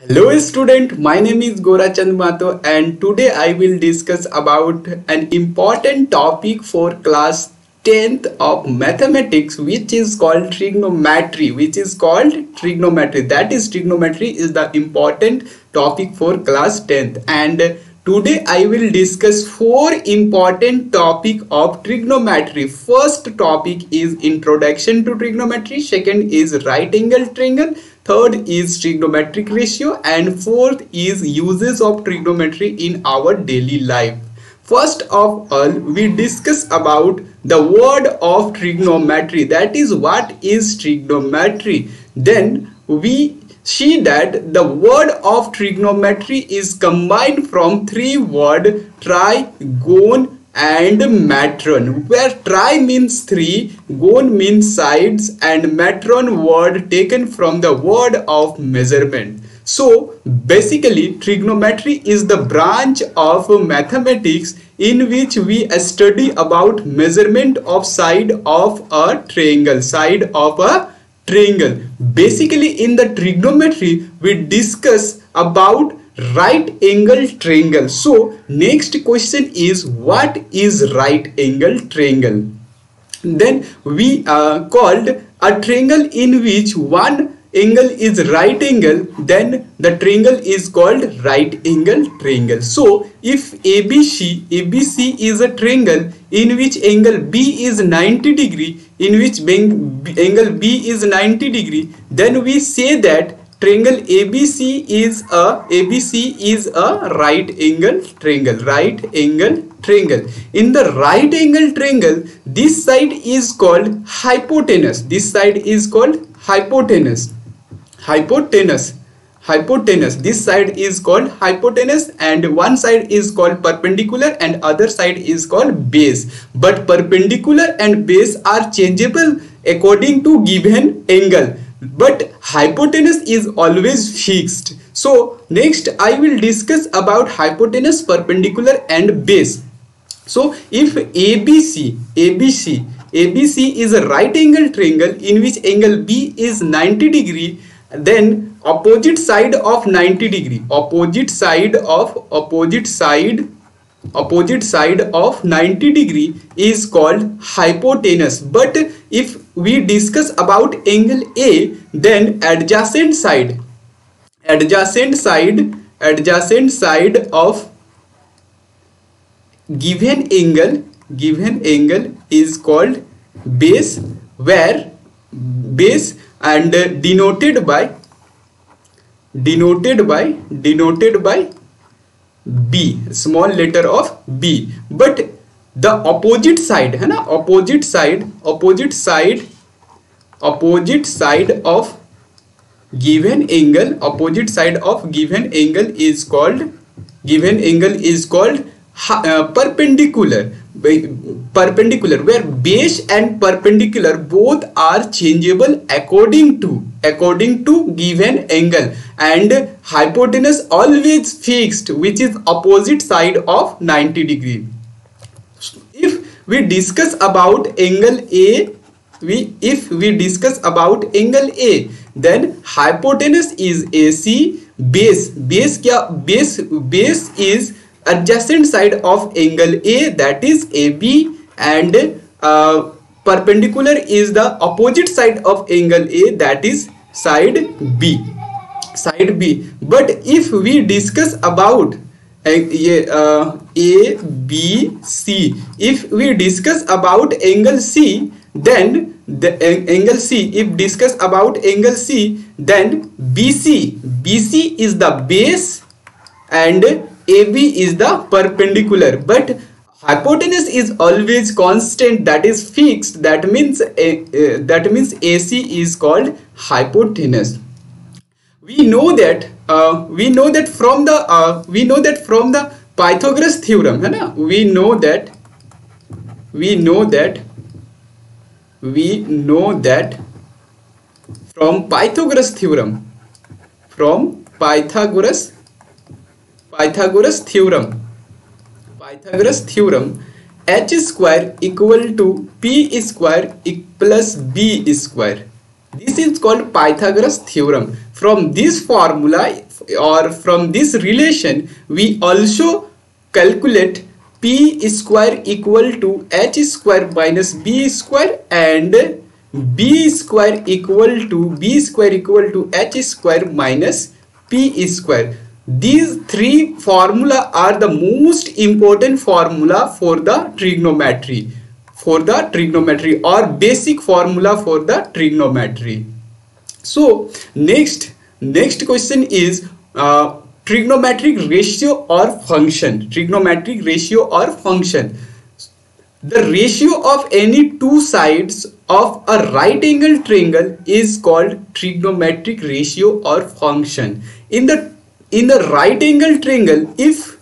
Hello student, my name is Gorachand Mahato and today I will discuss about an important topic for class 10th of mathematics, which is called trigonometry. That is, trigonometry is the important topic for class 10th, and today I will discuss four important topic of trigonometry. First topic is introduction to trigonometry, second is right angle triangle, third is trigonometric ratio, and fourth is uses of trigonometry in our daily life. First of all, we discuss about the word of trigonometry, that is, what is trigonometry. Then we see that the word of trigonometry is combined from three words: trigon and metron, where tri means three, gon means sides, and metron word taken from the word of measurement. So basically trigonometry is the branch of mathematics in which we study about measurement of side of a triangle, Basically in the trigonometry we discuss about right angle triangle. So next question is, what is right angle triangle? Then we called a triangle in which one angle is right angle, then the triangle is called right angle triangle. So if ABC is a triangle in which angle B is 90 degree, angle B is 90 degree, then we say that triangle ABC is a right angle triangle. In the right angle triangle, this side is called hypotenuse. This side is called hypotenuse. This side is called hypotenuse, and one side is called perpendicular and other side is called base. But perpendicular and base are changeable according to given angle, but hypotenuse is always fixed. So next I will discuss about hypotenuse, perpendicular and base. So if ABC is a right angle triangle in which angle B is 90 degree, then opposite side of 90 degree, opposite side of 90 degree is called hypotenuse. But if we discuss about angle A, then adjacent side of given angle is called base, where base and denoted by B, small letter of B. But the opposite side of given angle is called perpendicular, where base and perpendicular both are changeable according to given angle, and hypotenuse always fixed, which is opposite side of 90 degree. If we discuss about angle A, then hypotenuse is AC, base is adjacent side of angle A, that is AB, and perpendicular is the opposite side of angle A, that is side B. But if we discuss about ABC, if we discuss about angle C, then BC is the base and AB is the perpendicular, but hypotenuse is always constant, that is fixed. That means AC is called hypotenuse. We know that from the Pythagoras theorem, we know that from Pythagoras theorem, H square equal to P square plus B square. This is called Pythagoras theorem. From this formula, or from this relation we also calculate p square equal to h square minus b square and b square equal to h square minus p square. These three formula are the most important formula for the trigonometry, or basic formula for the trigonometry. So next question is trigonometric ratio or function. Trigonometric ratio or function. The ratio of any two sides of a right angle triangle is called trigonometric ratio or function. In the right angle triangle, if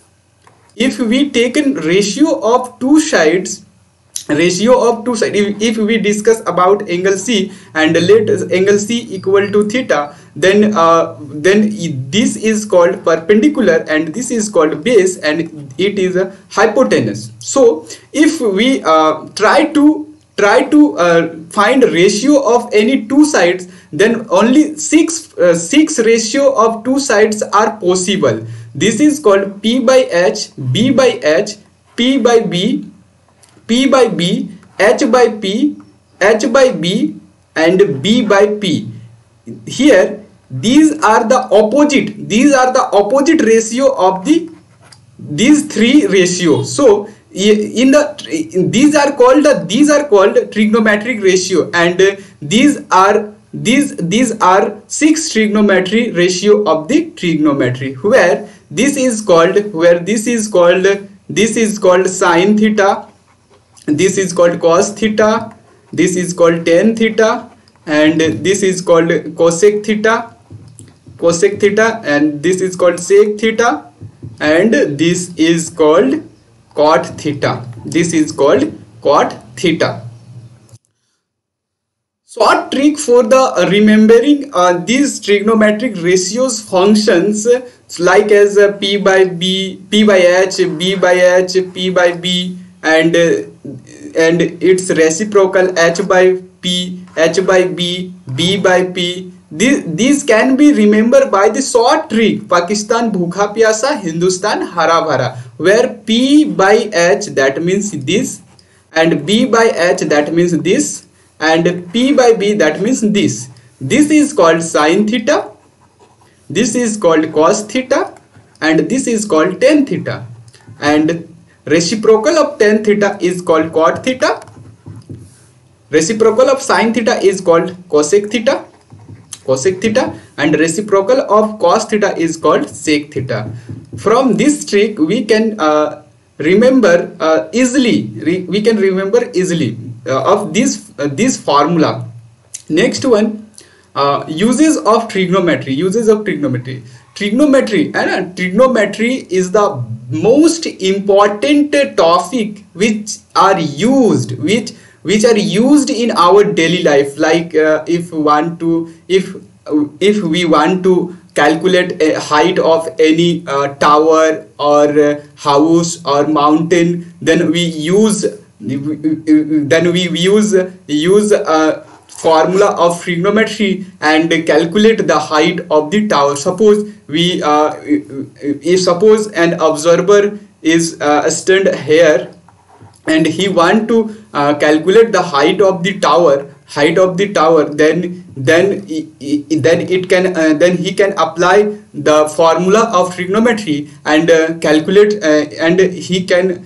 we take a ratio of two sides, if we discuss about angle C and let angle C equal to theta, then this is called perpendicular and this is called base and it is a hypotenuse. So if we try to find ratio of any two sides, then only six ratio of two sides are possible. This is called P by H, B by H, P by B, P by B, H by P, H by B and B by P. Here these are the opposite ratio of these three ratios. So these are called trigonometric ratio, and these are six trigonometry ratio of the trigonometry, where this is called sin theta, this is called cos theta, this is called tan theta, and this is called cosec theta, and this is called sec theta, and this is called cot theta. Short trick for the remembering these trigonometric ratios functions, like as P by B, P by H, B by H, P by B, and its reciprocal H by P, H by B, B by P. These can be remembered by the short trick Pakistan bhukha pyasa, Hindustan hara bhara, where P by H that means this, and B by H that means this, and P by B that means this. This is called sin theta, this is called cos theta, and this is called tan theta, and reciprocal of tan theta is called cot theta, reciprocal of sin theta is called cosec theta, and reciprocal of cos theta is called sec theta. From this trick we can remember easily. Of this formula. Next one, uses of trigonometry. Trigonometry is the most important topic which are used in our daily life. Like if we want to calculate a height of any tower or house or mountain, then we use formula of trigonometry and calculate the height of the tower. Suppose suppose an observer is stand here and he want to calculate the height of the tower, then he can apply the formula of trigonometry and calculate and he can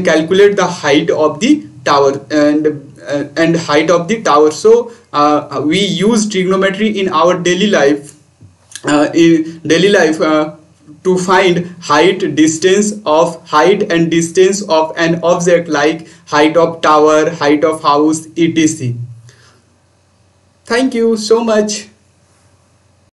calculate the height of the tower and height of the tower. So we use trigonometry in our daily life to find height and distance of an object, like height of tower, height of house, etc. Thank you so much.